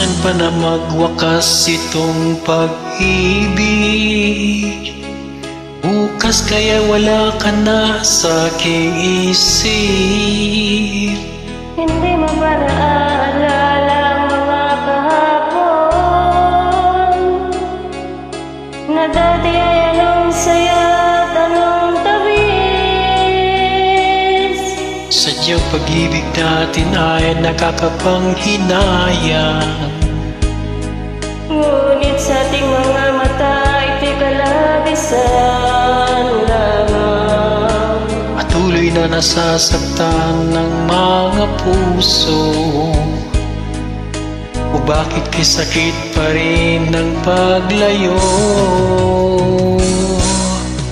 Kailangan pa na magwakas itong pag-ibig? Bukas kaya wala ka na sa aking isip. Hindi mo ba naaalala ang mga kahapon na dati ay anong saya at anong tabis? Sadyang pag-ibig natin ay nakakapanghinayang. Ngunit sa ating mga mata ay teka labisan lamang. Patuloy na nasasaktan ng mga puso. O bakit kay sakit pa rin ng paglayo?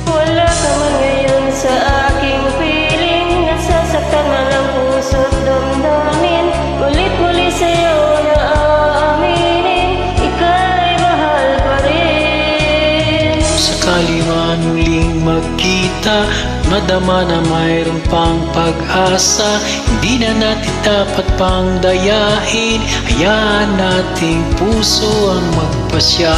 Wala ka man ngayon sa aking piling, nasasaktan man ang puso't damdamin. Ulit-muli sa'yo na aaminin, ika'y mahal pa rin. Sakali man muling magkita, madama na mayroon pang pag-asa. Hindi na natin dapat pang dayain, hayaan nating puso ang magpasya.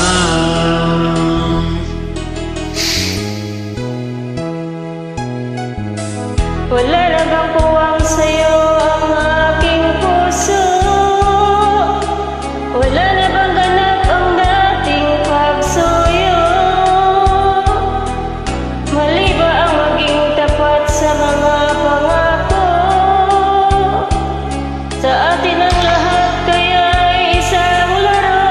Wala na bang puwang sa'yo ang aking puso? Wala na bang ganap ang dating pagsuyo? Mali ba ang maging tapat sa mga pangako? Sa atin ang lahat kaya ay isang laro.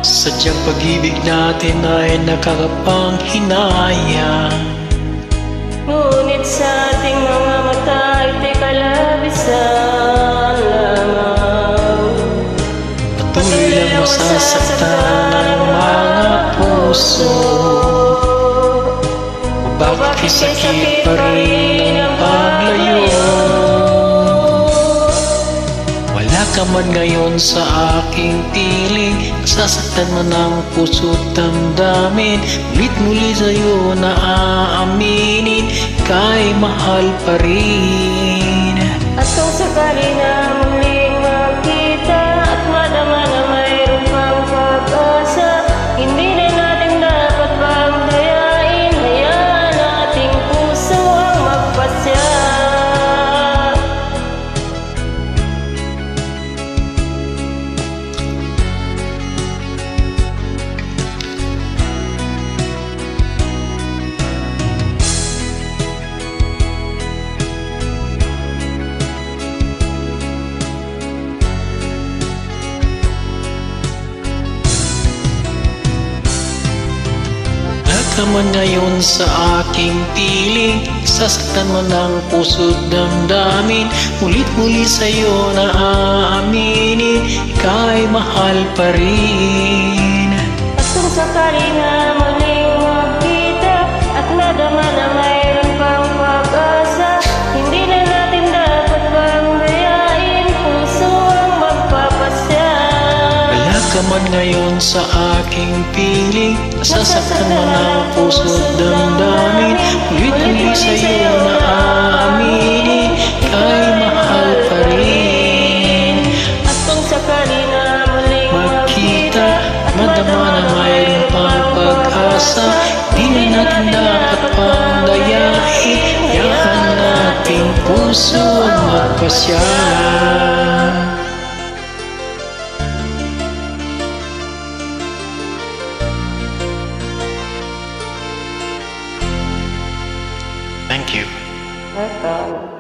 Sadyang pag-ibig natin ay nakakapanghinayang. Ngunit sa ating mga mata ay teka labisan lamang. Patuloy lang masasaktan ng mga puso. Bakit sakit pa rin ang paglayo? Wala ka man ngayon sa aking piling, nasasaktan man ang puso't damdamin. Ulit-muli sa'yo na aaminin, ika'y mahal pa rin. At kung sakali na muling makita at madama na mayroon pang pag-asa, hindi na natin dapat pang dayain, hayaan nating puso ang magpasya. Ka man ngayon sa aking piling, sasaktan mo ng puso't damdamin. Ulit-muli sa'yo na aaminin, ika'y mahal pa rin. At kung sakali na muling magkita at nadama na mayroon pang pag-asa, hindi na natin dapat bang dayain, puso ang magpapasya. Wala ka man ngayon sa aking piling, nasasaktan mo ng puso't damdamin. Ulit-muli sa'yo na aaminin, ika'y mahal pa rin. At kung sakali na muling Magkita, madama na mayroon pang pag-asa. Di na natin dapat pang dayain, hayaan nating puso ang magpasya. Thank you. Welcome.